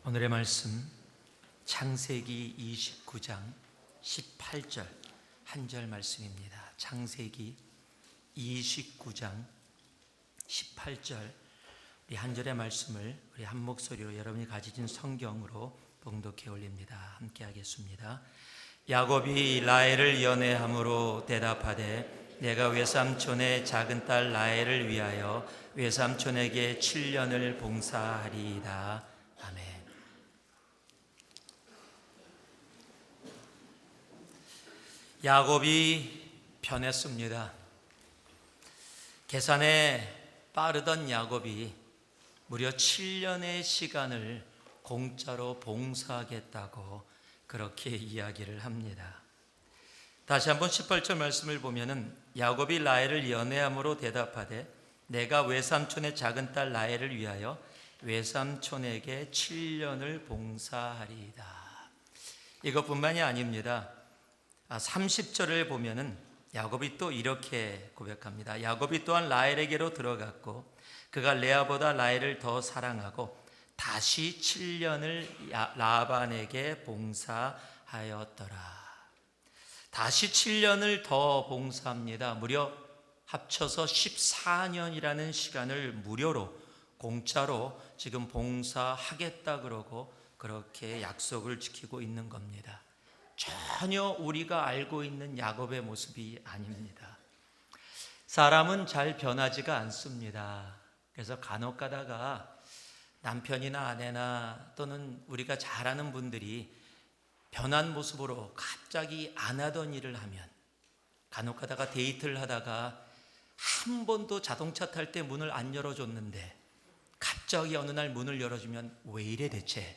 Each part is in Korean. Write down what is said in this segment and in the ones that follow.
오늘의 말씀 창세기 29장 18절 한 절 말씀입니다. 창세기 29장 18절 이 한 절의 말씀을 우리 한 목소리로 여러분이 가지신 성경으로 봉독해 올립니다. 함께 하겠습니다. 야곱이 라헬을 연애함으로 대답하되 내가 외삼촌의 작은 딸 라헬을 위하여 외삼촌에게 7년을 봉사하리이다. 아멘. 야곱이 변했습니다. 계산에 빠르던 야곱이 무려 7년의 시간을 공짜로 봉사하겠다고 그렇게 이야기를 합니다. 다시 한번 18절 말씀을 보면은 야곱이 라헬을 연애함으로 대답하되 내가 외삼촌의 작은 딸 라헬을 위하여 외삼촌에게 7년을 봉사하리이다. 이것뿐만이 아닙니다. 30절을 보면은 야곱이 또 이렇게 고백합니다. 야곱이 또한 라헬에게로 들어갔고 그가 레아보다 라헬을 더 사랑하고 다시 7년을 라반에게 봉사하였더라. 다시 7년을 더 봉사합니다. 무려 합쳐서 14년이라는 시간을 무료로 공짜로 지금 봉사하겠다 그러고 그렇게 약속을 지키고 있는 겁니다. 전혀 우리가 알고 있는 야곱의 모습이 아닙니다. 사람은 잘 변하지가 않습니다. 그래서 간혹 가다가 남편이나 아내나 또는 우리가 잘 아는 분들이 변한 모습으로 갑자기 안 하던 일을 하면, 간혹 가다가 데이트를 하다가 한 번도 자동차 탈 때 문을 안 열어줬는데 갑자기 어느 날 문을 열어주면 왜 이래 대체?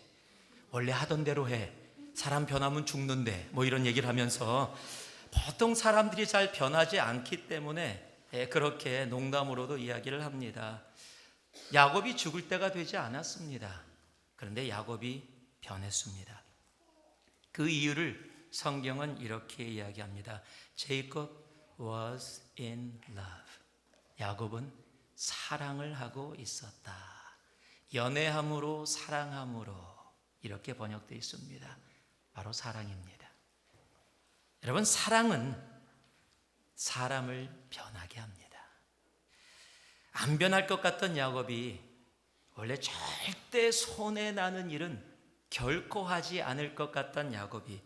원래 하던 대로 해. 사람 변하면 죽는데 뭐 이런 얘기를 하면서 보통 사람들이 잘 변하지 않기 때문에 그렇게 농담으로도 이야기를 합니다. 야곱이 죽을 때가 되지 않았습니다. 그런데 야곱이 변했습니다. 그 이유를 성경은 이렇게 이야기합니다. Jacob was in love. 야곱은 사랑을 하고 있었다. 연애함으로 사랑함으로 이렇게 번역되어 있습니다. 바로 사랑입니다. 여러분, 사랑은 사람을 변하게 합니다. 안 변할 것 같던 야곱이 원래 절대 손해 나는 일은 결코 하지 않을 것 같던 야곱이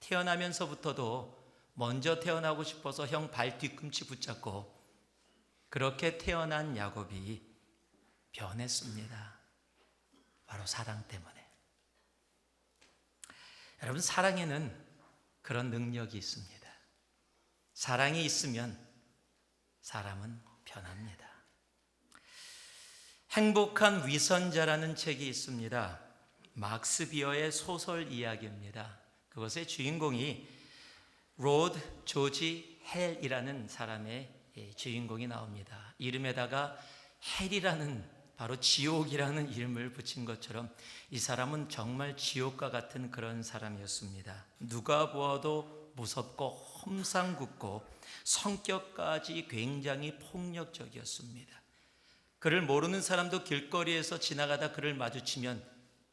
태어나면서부터도 먼저 태어나고 싶어서 형 발 뒤꿈치 붙잡고 그렇게 태어난 야곱이 변했습니다. 바로 사랑 때문에. 여러분, 사랑에는 그런 능력이 있습니다. 사랑이 있으면 사람은 변합니다. 행복한 위선자라는 책이 있습니다. 막스 비어의 소설 이야기입니다. 그것의 주인공이 로드 조지 헬이라는 사람의 주인공이 나옵니다. 이름에다가 헬이라는 바로 지옥이라는 이름을 붙인 것처럼 이 사람은 정말 지옥과 같은 그런 사람이었습니다. 누가 보아도 무섭고 험상궂고 성격까지 굉장히 폭력적이었습니다. 그를 모르는 사람도 길거리에서 지나가다 그를 마주치면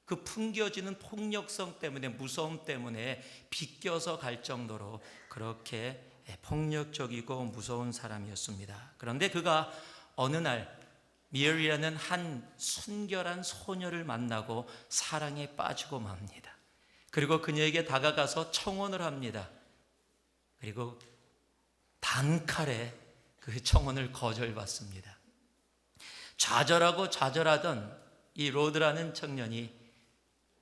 그 풍겨지는 폭력성 때문에, 무서움 때문에 비껴서 갈 정도로 그렇게 폭력적이고 무서운 사람이었습니다. 그런데 그가 어느 날 미어리라는 한 순결한 소녀를 만나고 사랑에 빠지고 맙니다. 그리고 그녀에게 다가가서 청혼을 합니다. 그리고 단칼에 그 청혼을 거절받습니다. 좌절하고 좌절하던 이 로드라는 청년이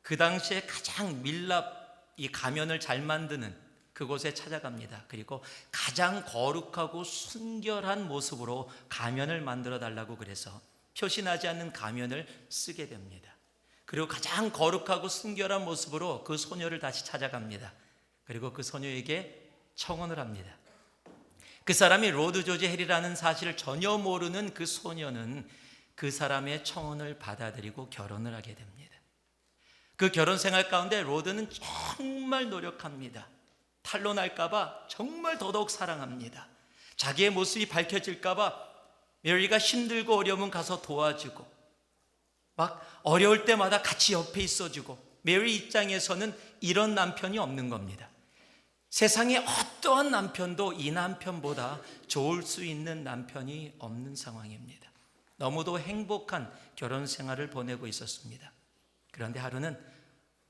그 당시에 가장 밀랍, 이 가면을 잘 만드는 그곳에 찾아갑니다. 그리고 가장 거룩하고 순결한 모습으로 가면을 만들어 달라고 그래서 표시나지 않는 가면을 쓰게 됩니다. 그리고 가장 거룩하고 순결한 모습으로 그 소녀를 다시 찾아갑니다. 그리고 그 소녀에게 청혼을 합니다. 그 사람이 로드 조지 헬이라는 사실을 전혀 모르는 그 소녀는 그 사람의 청혼을 받아들이고 결혼을 하게 됩니다. 그 결혼 생활 가운데 로드는 정말 노력합니다. 탄로날까봐 정말 더더욱 사랑합니다. 자기의 모습이 밝혀질까봐 메리가 힘들고 어려우면 가서 도와주고 막 어려울 때마다 같이 옆에 있어주고, 메리 입장에서는 이런 남편이 없는 겁니다. 세상에 어떠한 남편도 이 남편보다 좋을 수 있는 남편이 없는 상황입니다. 너무도 행복한 결혼 생활을 보내고 있었습니다. 그런데 하루는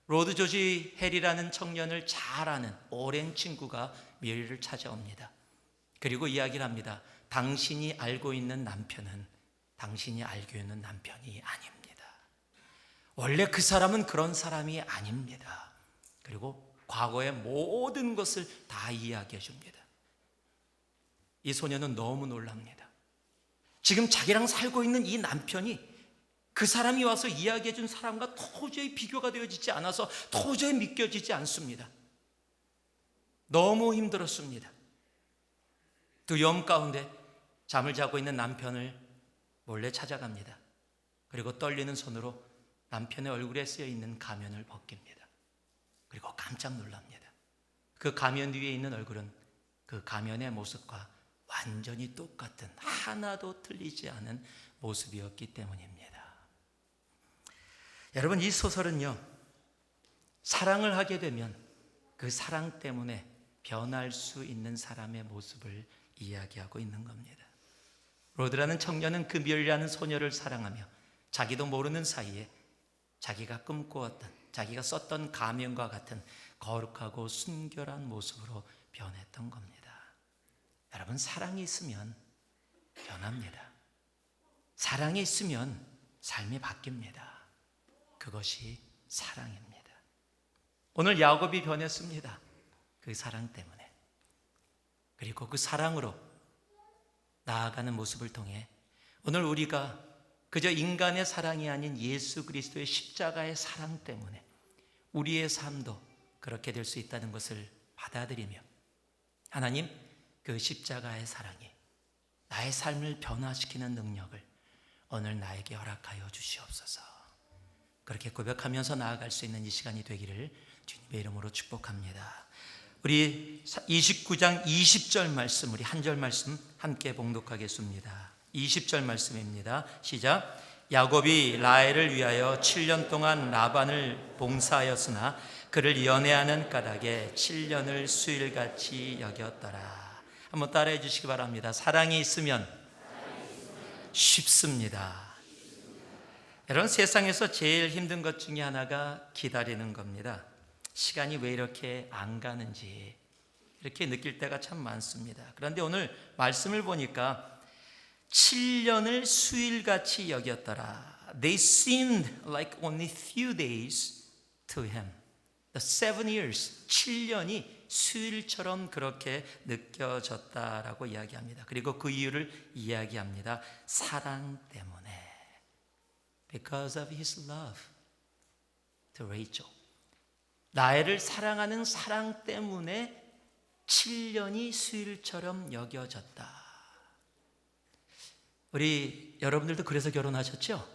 로드 조지 헬이라는 청년을 잘 아는 오랜 친구가 메리를 찾아옵니다. 그리고 이야기를 합니다. 당신이 알고 있는 남편은 당신이 알고 있는 남편이 아닙니다. 원래 그 사람은 그런 사람이 아닙니다. 그리고 과거의 모든 것을 다 이야기해 줍니다. 이 소녀는 너무 놀랍니다. 지금 자기랑 살고 있는 이 남편이 그 사람이 와서 이야기해 준 사람과 도저히 비교가 되어지지 않아서 도저히 믿겨지지 않습니다. 너무 힘들었습니다. 두려움 가운데 잠을 자고 있는 남편을 몰래 찾아갑니다. 그리고 떨리는 손으로 남편의 얼굴에 쓰여 있는 가면을 벗깁니다. 그리고 깜짝 놀랍니다. 그 가면 위에 있는 얼굴은 그 가면의 모습과 완전히 똑같은, 하나도 틀리지 않은 모습이었기 때문입니다. 여러분, 이 소설은요, 사랑을 하게 되면 그 사랑 때문에 변할 수 있는 사람의 모습을 이야기하고 있는 겁니다. 로드라는 청년은 그 메리라는 소녀를 사랑하며 자기도 모르는 사이에 자기가 꿈꿔왔던, 자기가 썼던 가면과 같은 거룩하고 순결한 모습으로 변했던 겁니다. 여러분, 사랑이 있으면 변합니다. 사랑이 있으면 삶이 바뀝니다. 그것이 사랑입니다. 오늘 야곱이 변했습니다. 그 사랑 때문에. 그리고 그 사랑으로 나아가는 모습을 통해 오늘 우리가 그저 인간의 사랑이 아닌 예수 그리스도의 십자가의 사랑 때문에 우리의 삶도 그렇게 될 수 있다는 것을 받아들이며, 하나님, 그 십자가의 사랑이 나의 삶을 변화시키는 능력을 오늘 나에게 허락하여 주시옵소서. 그렇게 고백하면서 나아갈 수 있는 이 시간이 되기를 주님의 이름으로 축복합니다. 우리 29장 20절 말씀, 우리 한 절 말씀 함께 봉독하겠습니다. 20절 말씀입니다. 시작. 야곱이 라헬을 위하여 7년 동안 라반을 봉사하였으나 그를 연애하는 까닭에 7년을 수일같이 여겼더라. 한번 따라해 주시기 바랍니다. 사랑이 있으면 쉽습니다. 여러분, 세상에서 제일 힘든 것 중에 하나가 기다리는 겁니다. 시간이 왜 이렇게 안 가는지 이렇게 느낄 때가 참 많습니다. 그런데 오늘 말씀을 보니까 7년을 수일같이 여겼더라. They seemed like only few days to him. The 7 years, 7년이 수일처럼 그렇게 느껴졌다라고 이야기합니다. 그리고 그 이유를 이야기합니다. 사랑 때문에. Because of his love to Rachel. 라헬을 사랑하는 사랑 때문에 7년이 수일처럼 여겨졌다. 우리 여러분들도 그래서 결혼하셨죠?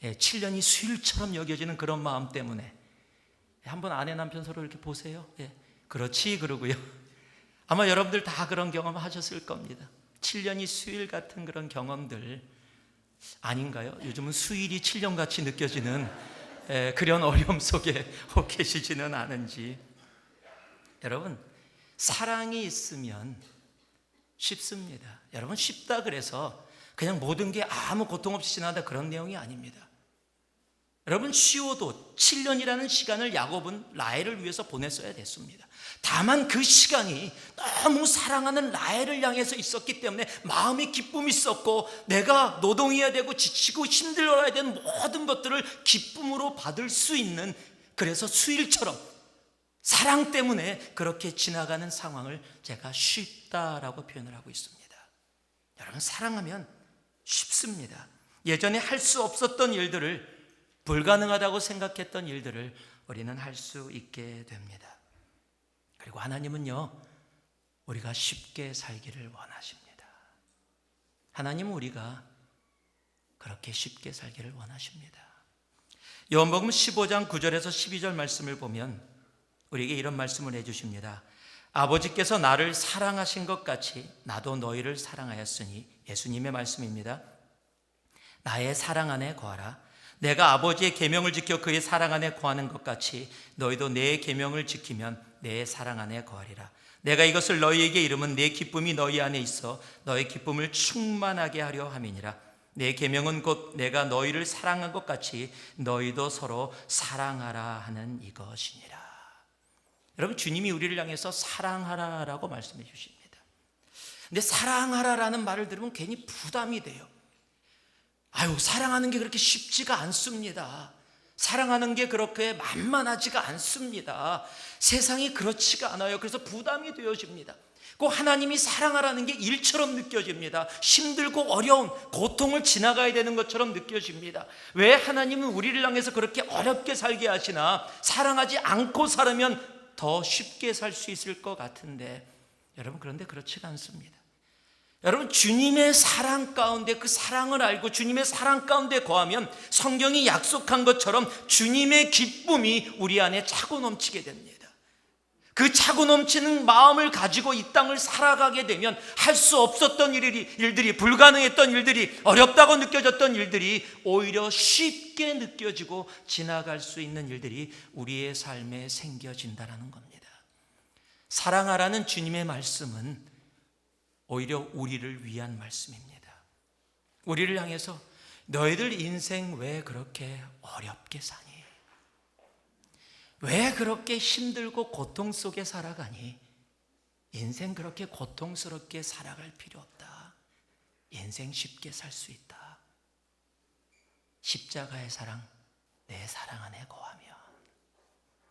7년이 수일처럼 여겨지는 그런 마음 때문에. 한번 아내 남편 서로 이렇게 보세요. 그렇지 그러고요. 아마 여러분들 다 그런 경험 하셨을 겁니다. 7년이 수일 같은 그런 경험들 아닌가요? 요즘은 수일이 7년같이 느껴지는 그런 어려움 속에 계시지는 않은지. 여러분, 사랑이 있으면 쉽습니다. 여러분, 쉽다 그래서 그냥 모든 게 아무 고통 없이 지나다 그런 내용이 아닙니다. 여러분, 쉬워도 7년이라는 시간을 야곱은 라헬을 위해서 보냈어야 됐습니다. 다만 그 시간이 너무 사랑하는 라헬을 향해서 있었기 때문에 마음의 기쁨이 있었고, 내가 노동해야 되고 지치고 힘들어야 되는 모든 것들을 기쁨으로 받을 수 있는, 그래서 수일처럼 사랑 때문에 그렇게 지나가는 상황을 제가 쉽다라고 표현을 하고 있습니다. 여러분, 사랑하면 쉽습니다. 예전에 할 수 없었던 일들을, 불가능하다고 생각했던 일들을 우리는 할 수 있게 됩니다. 그리고 하나님은요, 우리가 쉽게 살기를 원하십니다. 하나님은 우리가 그렇게 쉽게 살기를 원하십니다. 요한복음 15장 9절에서 12절 말씀을 보면 우리에게 이런 말씀을 해주십니다. 아버지께서 나를 사랑하신 것 같이 나도 너희를 사랑하였으니, 예수님의 말씀입니다. 나의 사랑 안에 거하라. 내가 아버지의 계명을 지켜 그의 사랑 안에 거하는 것 같이 너희도 내 계명을 지키면 내 사랑 안에 거하리라. 내가 이것을 너희에게 이름은 내 기쁨이 너희 안에 있어 너희 기쁨을 충만하게 하려 함이니라. 내 계명은 곧 내가 너희를 사랑한 것 같이 너희도 서로 사랑하라 하는 이것이니라. 여러분, 주님이 우리를 향해서 사랑하라라고 말씀해 주십니다. 근데 사랑하라라는 말을 들으면 괜히 부담이 돼요. 사랑하는 게 그렇게 쉽지가 않습니다. 사랑하는 게 그렇게 만만하지가 않습니다. 세상이 그렇지가 않아요. 그래서 부담이 되어집니다. 꼭 하나님이 사랑하라는 게 일처럼 느껴집니다. 힘들고 어려운 고통을 지나가야 되는 것처럼 느껴집니다. 왜 하나님은 우리를 향해서 그렇게 어렵게 살게 하시나? 사랑하지 않고 살으면 더 쉽게 살 수 있을 것 같은데, 여러분, 그런데 그렇지가 않습니다. 여러분, 주님의 사랑 가운데, 그 사랑을 알고 주님의 사랑 가운데 거하면 성경이 약속한 것처럼 주님의 기쁨이 우리 안에 차고 넘치게 됩니다. 그 차고 넘치는 마음을 가지고 이 땅을 살아가게 되면 할 수 없었던 일들이, 불가능했던 일들이, 어렵다고 느껴졌던 일들이 오히려 쉽게 느껴지고 지나갈 수 있는 일들이 우리의 삶에 생겨진다는 겁니다. 사랑하라는 주님의 말씀은 오히려 우리를 위한 말씀입니다. 우리를 향해서 너희들 인생 왜 그렇게 어렵게 사니? 왜 그렇게 힘들고 고통 속에 살아가니? 인생 그렇게 고통스럽게 살아갈 필요 없다. 인생 쉽게 살 수 있다. 십자가의 사랑, 내 사랑 안에 거하면,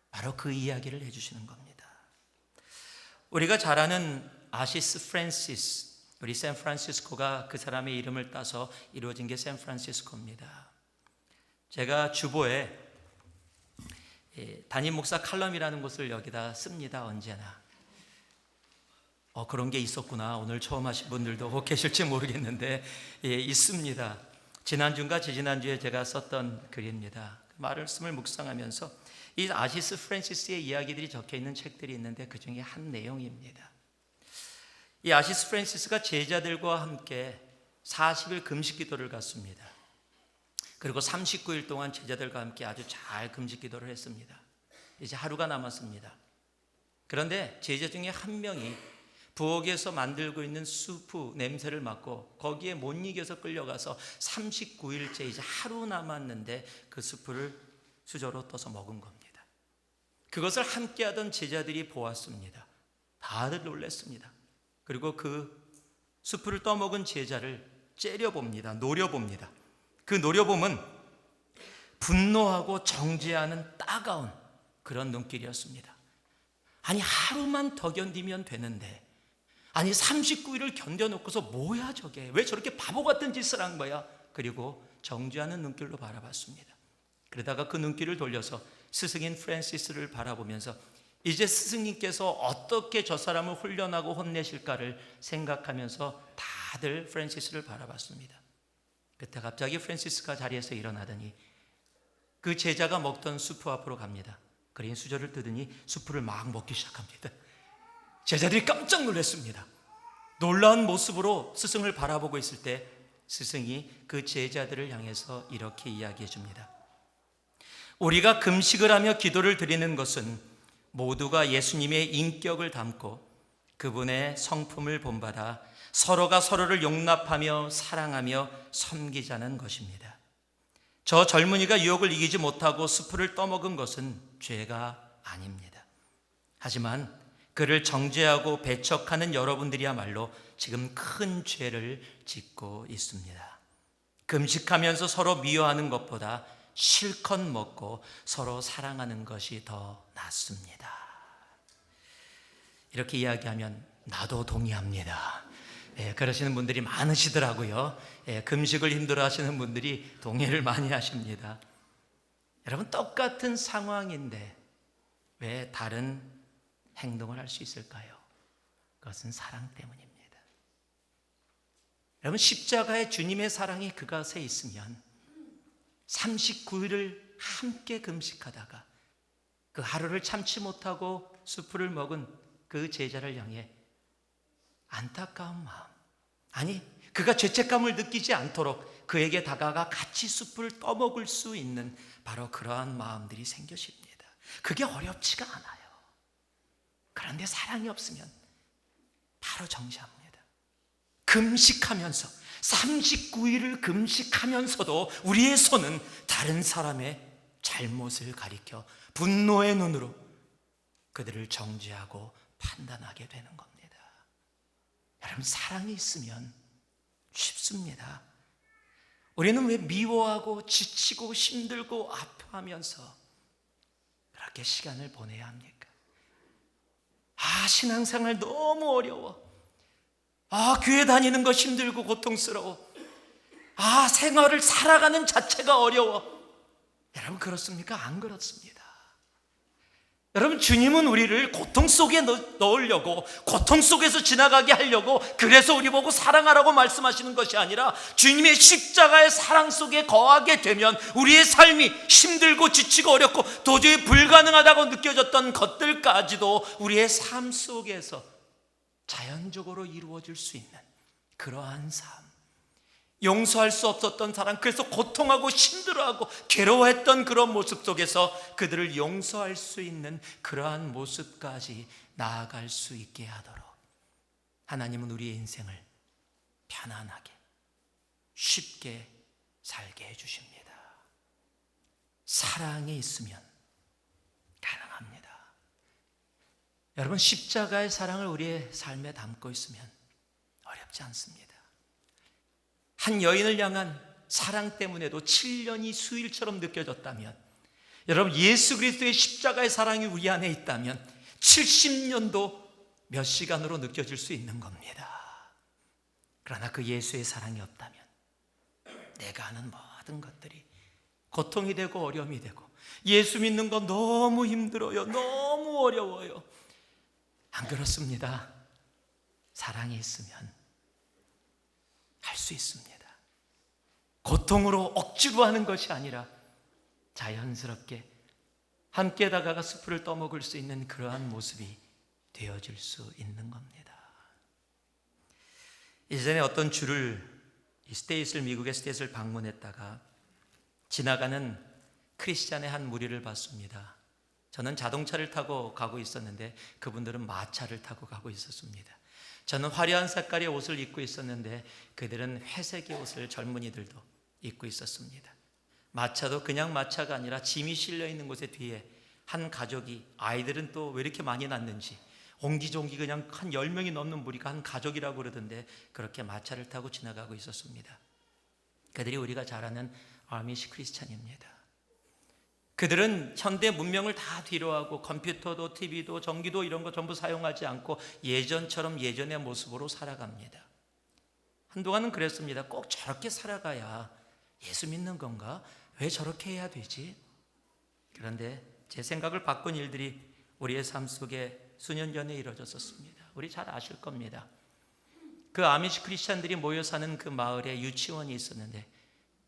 바로 그 이야기를 해주시는 겁니다. 우리가 잘 아는 아시스 프란시스, 우리 샌프란시스코가 그 사람의 이름을 따서 이루어진 게 샌프란시스코입니다. 제가 주보에 담임 목사 칼럼이라는 것을 여기다 씁니다. 언제나. 그런 게 있었구나. 오늘 처음 하신 분들도 혹 계실지 모르겠는데 있습니다. 지난주인가 지지난주에 제가 썼던 글입니다. 말씀을 묵상하면서 이 아시스 프란시스의 이야기들이 적혀있는 책들이 있는데 그 중에 한 내용입니다. 이 아시스 프란시스가 제자들과 함께 40일 금식 기도를 갔습니다. 그리고 39일 동안 제자들과 함께 아주 잘 금식 기도를 했습니다. 이제 하루가 남았습니다. 그런데 제자 중에 한 명이 부엌에서 만들고 있는 수프 냄새를 맡고 거기에 못 이겨서 끌려가서 39일째 이제 하루 남았는데 그 수프를 수저로 떠서 먹은 겁니다. 그것을 함께하던 제자들이 보았습니다. 다들 놀랐습니다. 그리고 그 수프를 떠먹은 제자를 째려봅니다. 노려봅니다. 그 노려봄은 분노하고 정죄하는 따가운 그런 눈길이었습니다. 아니, 하루만 더 견디면 되는데, 아니 39일을 견뎌놓고서 뭐야 저게, 왜 저렇게 바보 같은 짓을 한 거야? 그리고 정죄하는 눈길로 바라봤습니다. 그러다가 그 눈길을 돌려서 스승인 프란시스를 바라보면서 이제 스승님께서 어떻게 저 사람을 훈련하고 혼내실까를 생각하면서 다들 프란시스를 바라봤습니다. 그때 갑자기 프란시스가 자리에서 일어나더니 그 제자가 먹던 수프 앞으로 갑니다. 그린 수저를 뜯으니 수프를 막 먹기 시작합니다. 제자들이 깜짝 놀랐습니다. 놀라운 모습으로 스승을 바라보고 있을 때 스승이 그 제자들을 향해서 이렇게 이야기해 줍니다. 우리가 금식을 하며 기도를 드리는 것은 모두가 예수님의 인격을 담고 그분의 성품을 본받아 서로가 서로를 용납하며 사랑하며 섬기자는 것입니다. 저 젊은이가 유혹을 이기지 못하고 수프를 떠먹은 것은 죄가 아닙니다. 하지만 그를 정죄하고 배척하는 여러분들이야말로 지금 큰 죄를 짓고 있습니다. 금식하면서 서로 미워하는 것보다 실컷 먹고 서로 사랑하는 것이 더 낫습니다. 이렇게 이야기하면 나도 동의합니다. 그러시는 분들이 많으시더라고요. 금식을 힘들어 하시는 분들이 동의를 많이 하십니다. 여러분, 똑같은 상황인데 왜 다른 행동을 할 수 있을까요? 그것은 사랑 때문입니다. 여러분, 십자가의 주님의 사랑이 그것에 있으면 39일을 함께 금식하다가 그 하루를 참지 못하고 수프를 먹은 그 제자를 향해 안타까운 마음, 아니 그가 죄책감을 느끼지 않도록 그에게 다가가 같이 숲을 떠먹을 수 있는 바로 그러한 마음들이 생겨집니다. 그게 어렵지가 않아요. 그런데 사랑이 없으면 바로 정지합니다. 금식하면서 39일을 금식하면서도 우리의 손은 다른 사람의 잘못을 가리켜 분노의 눈으로 그들을 정죄하고 판단하게 되는 겁니다. 여러분, 사랑이 있으면 쉽습니다. 우리는 왜 미워하고 지치고 힘들고 아파하면서 그렇게 시간을 보내야 합니까? 신앙생활 너무 어려워. 교회 다니는 거 힘들고 고통스러워. 생활을 살아가는 자체가 어려워. 여러분, 그렇습니까? 안 그렇습니다. 여러분, 주님은 우리를 고통 속에 넣으려고, 고통 속에서 지나가게 하려고, 그래서 우리 보고 사랑하라고 말씀하시는 것이 아니라 주님의 십자가의 사랑 속에 거하게 되면 우리의 삶이 힘들고 지치고 어렵고 도저히 불가능하다고 느껴졌던 것들까지도 우리의 삶 속에서 자연적으로 이루어질 수 있는 그러한 삶, 용서할 수 없었던 사람, 그래서 고통하고 힘들어하고 괴로워했던 그런 모습 속에서 그들을 용서할 수 있는 그러한 모습까지 나아갈 수 있게 하도록 하나님은 우리의 인생을 편안하게 쉽게 살게 해주십니다. 사랑이 있으면 가능합니다. 여러분, 십자가의 사랑을 우리의 삶에 담고 있으면 어렵지 않습니다. 한 여인을 향한 사랑 때문에도 7년이 수일처럼 느껴졌다면, 여러분, 예수 그리스도의 십자가의 사랑이 우리 안에 있다면 70년도 몇 시간으로 느껴질 수 있는 겁니다. 그러나 그 예수의 사랑이 없다면 내가 하는 모든 것들이 고통이 되고 어려움이 되고, 예수 믿는 거 너무 힘들어요, 너무 어려워요. 안 그렇습니다. 사랑이 있으면 할 수 있습니다. 고통으로 억지로 하는 것이 아니라 자연스럽게 함께 다가가 숲을 떠먹을 수 있는 그러한 모습이 되어질 수 있는 겁니다. 예전에 어떤 주를 미국의 스테이트를 방문했다가 지나가는 크리스찬의 한 무리를 봤습니다. 저는 자동차를 타고 가고 있었는데 그분들은 마차를 타고 가고 있었습니다. 저는 화려한 색깔의 옷을 입고 있었는데 그들은 회색의 옷을 젊은이들도 입고 있었습니다. 마차도 그냥 마차가 아니라 짐이 실려 있는 곳에 뒤에 한 가족이, 아이들은 또 왜 이렇게 많이 낳는지 옹기종기 그냥 한 10명이 넘는 무리가 한 가족이라고 그러던데 그렇게 마차를 타고 지나가고 있었습니다. 그들이 우리가 잘 아는 아미시 크리스찬입니다. 그들은 현대 문명을 다 뒤로하고 컴퓨터도 TV도 전기도 이런 거 전부 사용하지 않고 예전처럼 예전의 모습으로 살아갑니다. 한동안은 그랬습니다. 꼭 저렇게 살아가야 예수 믿는 건가? 왜 저렇게 해야 되지? 그런데 제 생각을 바꾼 일들이 우리의 삶 속에 수년 전에 이루어졌었습니다. 우리 잘 아실 겁니다. 그 아미시 크리스찬들이 모여 사는 그 마을에 유치원이 있었는데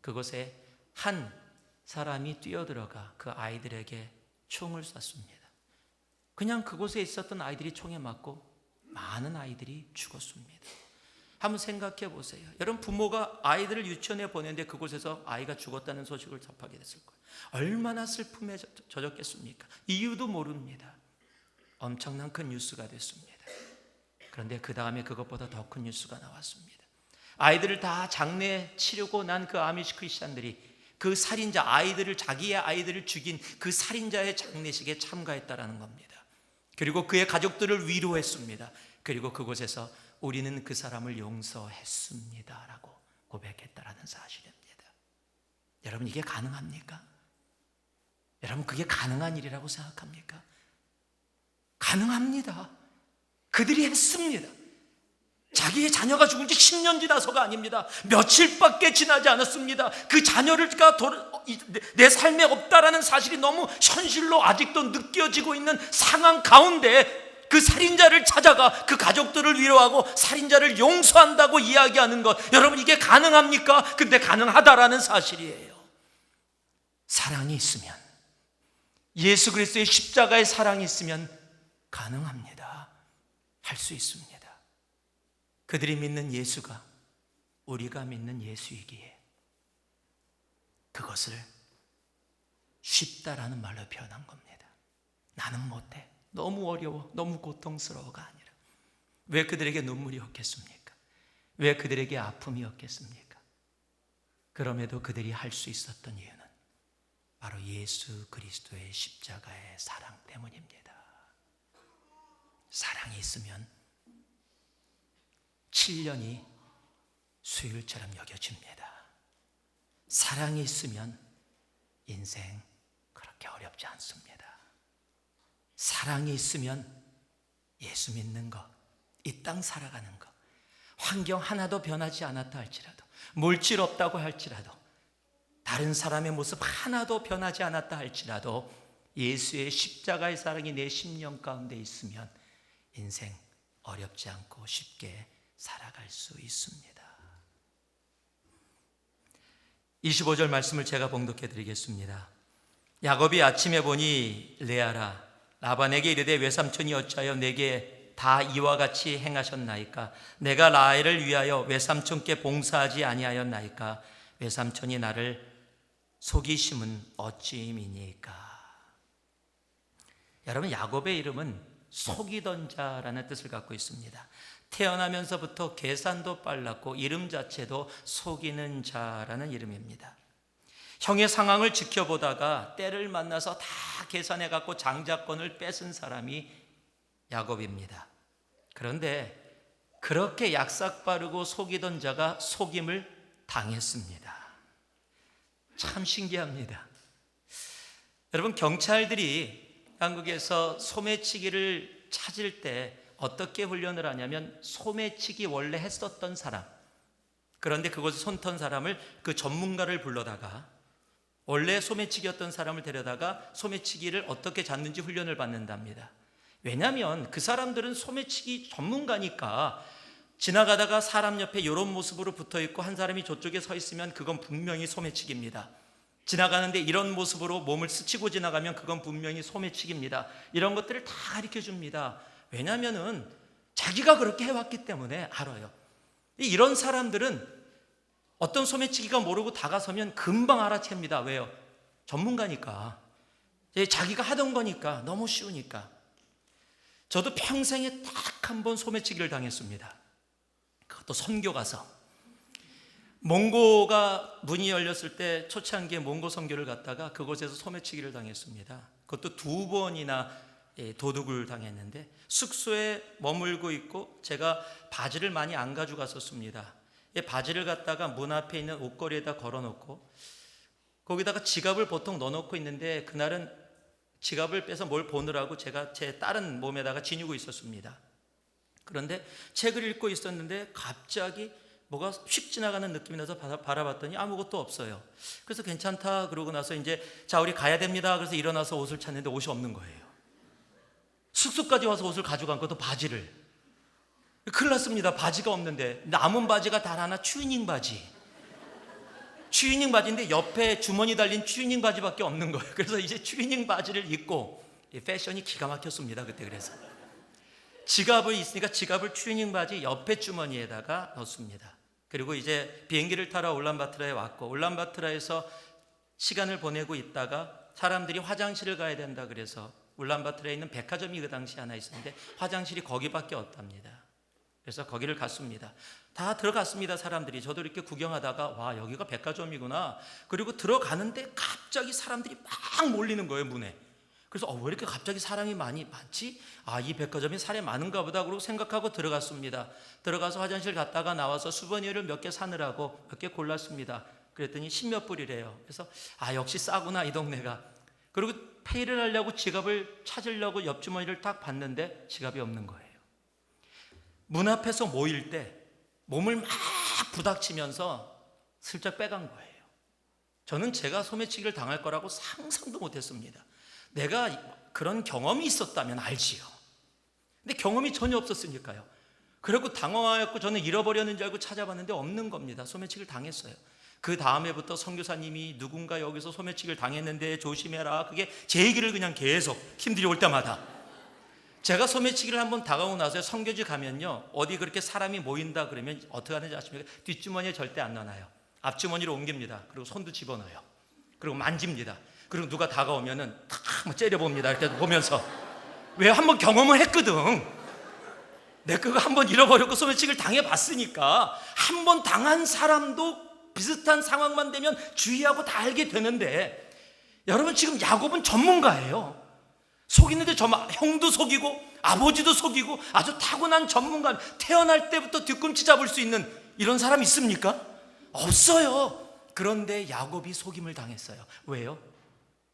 그곳에 한 사람이 뛰어들어가 그 아이들에게 총을 쐈습니다. 그냥 그곳에 있었던 아이들이 총에 맞고 많은 아이들이 죽었습니다. 한번 생각해 보세요. 여러분, 부모가 아이들을 유치원에 보내는데 그곳에서 아이가 죽었다는 소식을 접하게 됐을 거예요. 얼마나 슬픔에 젖었겠습니까? 이유도 모릅니다. 엄청난 큰 뉴스가 됐습니다. 그런데 그 다음에 그것보다 더 큰 뉴스가 나왔습니다. 아이들을 다 장례 치르고 난 그 아미시 크리스찬들이 그 살인자, 자기의 아이들을 죽인 그 살인자의 장례식에 참가했다라는 겁니다. 그리고 그의 가족들을 위로했습니다. 그리고 그곳에서 우리는 그 사람을 용서했습니다 라고 고백했다라는 사실입니다. 여러분, 이게 가능합니까? 여러분, 그게 가능한 일이라고 생각합니까? 가능합니다. 그들이 했습니다. 자기의 자녀가 죽은 지 10년 지나서가 아닙니다. 며칠밖에 지나지 않았습니다. 그 자녀가 내 삶에 없다라는 사실이 너무 현실로 아직도 느껴지고 있는 상황 가운데 그 살인자를 찾아가 그 가족들을 위로하고 살인자를 용서한다고 이야기하는 것, 여러분, 이게 가능합니까? 근데 가능하다라는 사실이에요. 사랑이 있으면, 예수 그리스도의 십자가의 사랑이 있으면 가능합니다. 할 수 있습니다. 그들이 믿는 예수가 우리가 믿는 예수이기에 그것을 쉽다라는 말로 표현한 겁니다. 나는 못해, 너무 어려워, 너무 고통스러워가 아니라 왜 그들에게 눈물이 없겠습니까? 왜 그들에게 아픔이 없겠습니까? 그럼에도 그들이 할 수 있었던 이유는 바로 예수 그리스도의 십자가의 사랑 때문입니다. 사랑이 있으면 7년이 수요일처럼 여겨집니다. 사랑이 있으면 인생 그렇게 어렵지 않습니다. 사랑이 있으면 예수 믿는 것, 이 땅 살아가는 것, 환경 하나도 변하지 않았다 할지라도, 물질 없다고 할지라도, 다른 사람의 모습 하나도 변하지 않았다 할지라도 예수의 십자가의 사랑이 내 심령 가운데 있으면 인생 어렵지 않고 쉽게 살아갈 수 있습니다. 25절 말씀을 제가 봉독해 드리겠습니다. 야곱이 아침에 보니 레아라 라반에게 이르되 외삼촌이 어찌하여 내게 다 이와 같이 행하셨나이까? 내가 라헬을 위하여 외삼촌께 봉사하지 아니하였나이까? 외삼촌이 나를 속이심은 어찌임이니까? 여러분, 야곱의 이름은 속이던 자라는 뜻을 갖고 있습니다. 태어나면서부터 계산도 빨랐고 이름 자체도 속이는 자라는 이름입니다. 형의 상황을 지켜보다가 때를 만나서 다 계산해 갖고 장자권을 뺏은 사람이 야곱입니다. 그런데 그렇게 약삭 빠르고 속이던 자가 속임을 당했습니다. 참 신기합니다. 여러분, 경찰들이 한국에서 소매치기를 찾을 때 어떻게 훈련을 하냐면 소매치기 원래 했었던 사람, 그런데 그것을 손턴 사람을, 그 전문가를 불러다가 원래 소매치기였던 사람을 데려다가 소매치기를 어떻게 잡는지 훈련을 받는답니다. 왜냐하면 그 사람들은 소매치기 전문가니까 지나가다가 사람 옆에 이런 모습으로 붙어있고 한 사람이 저쪽에 서 있으면 그건 분명히 소매치기입니다. 지나가는데 이런 모습으로 몸을 스치고 지나가면 그건 분명히 소매치기입니다. 이런 것들을 다 가르쳐 줍니다. 왜냐하면 자기가 그렇게 해왔기 때문에 알아요. 이런 사람들은 어떤 소매치기가 모르고 다가서면 금방 알아챕니다. 왜요? 전문가니까. 자기가 하던 거니까, 너무 쉬우니까. 저도 평생에 딱 한 번 소매치기를 당했습니다. 그것도 선교 가서. 몽고가 문이 열렸을 때 초창기에 몽고 선교를 갔다가 그곳에서 소매치기를 당했습니다. 그것도 2번이나 도둑을 당했는데 숙소에 머물고 있고 제가 바지를 많이 안 가져갔었습니다. 바지를 갖다가 문 앞에 있는 옷걸이에다 걸어놓고 거기다가 지갑을 보통 넣어놓고 있는데 그날은 지갑을 빼서 뭘 보느라고 제가 제 다른 몸에다가 지니고 있었습니다. 그런데 책을 읽고 있었는데 갑자기 뭐가 휙 지나가는 느낌이 나서 바라봤더니 아무것도 없어요. 그래서 괜찮다 그러고 나서 이제 자 우리 가야 됩니다. 그래서 일어나서 옷을 찾는데 옷이 없는 거예요. 숙소까지 와서 옷을 가져간 것도 바지를. 큰일 났습니다. 바지가 없는데 남은 바지가 단 하나 추이닝 바지. 추이닝 바지인데 옆에 주머니 달린 추이닝 바지밖에 없는 거예요. 그래서 이제 추이닝 바지를 입고 패션이 기가 막혔습니다. 그때 그래서 지갑을 있으니까 지갑을 추이닝 바지 옆에 주머니에다가 넣습니다. 그리고 이제 비행기를 타러 울란바토르에 왔고 울란바토르에서 시간을 보내고 있다가 사람들이 화장실을 가야 된다 그래서 울란바토르에 있는 백화점이 그 당시 하나 있었는데 화장실이 거기밖에 없답니다. 그래서 거기를 갔습니다. 다 들어갔습니다. 사람들이. 저도 이렇게 구경하다가 와 여기가 백화점이구나. 그리고 들어가는데 갑자기 사람들이 막 몰리는 거예요. 문에. 그래서 왜 이렇게 갑자기 사람이 많지? 이 백화점이 사람이 많은가 보다 그러고 생각하고 들어갔습니다. 들어가서 화장실 갔다가 나와서 수버니어를 몇 개 사느라고 몇 개 골랐습니다. 그랬더니 10몇 불이래요. 그래서 역시 싸구나 이 동네가. 그리고 페이를 하려고 지갑을 찾으려고 옆주머니를 딱 봤는데 지갑이 없는 거예요. 문 앞에서 모일 때 몸을 막 부닥치면서 슬쩍 빼간 거예요. 저는 제가 소매치기를 당할 거라고 상상도 못했습니다. 내가 그런 경험이 있었다면 알지요. 근데 경험이 전혀 없었으니까요. 그리고 당황하였고 저는 잃어버렸는 줄 알고 찾아봤는데 없는 겁니다. 소매치기를 당했어요. 그 다음에부터 선교사님이 누군가 여기서 소매치기를 당했는데 조심해라. 그게 제 얘기를 그냥 계속 힘들이 올 때마다. 제가 소매치기를 한번 당하고 나서 선교지 가면요, 어디 그렇게 사람이 모인다 그러면 어떻게 하는지 아십니까? 뒷주머니에 절대 안 넣어놔요. 앞주머니로 옮깁니다. 그리고 손도 집어넣어요. 그리고 만집니다. 그리고 누가 다가오면은 탁 째려봅니다. 이렇게 보면서. 왜? 한번 경험을 했거든. 내가 그거 한번 잃어버렸고 소매치기를 당해봤으니까. 한번 당한 사람도 비슷한 상황만 되면 주의하고 다 알게 되는데, 여러분 지금 야곱은 전문가예요. 속이는데 형도 속이고 아버지도 속이고 아주 타고난 전문가. 태어날 때부터 뒤꿈치 잡을 수 있는 이런 사람 있습니까? 없어요. 그런데 야곱이 속임을 당했어요. 왜요?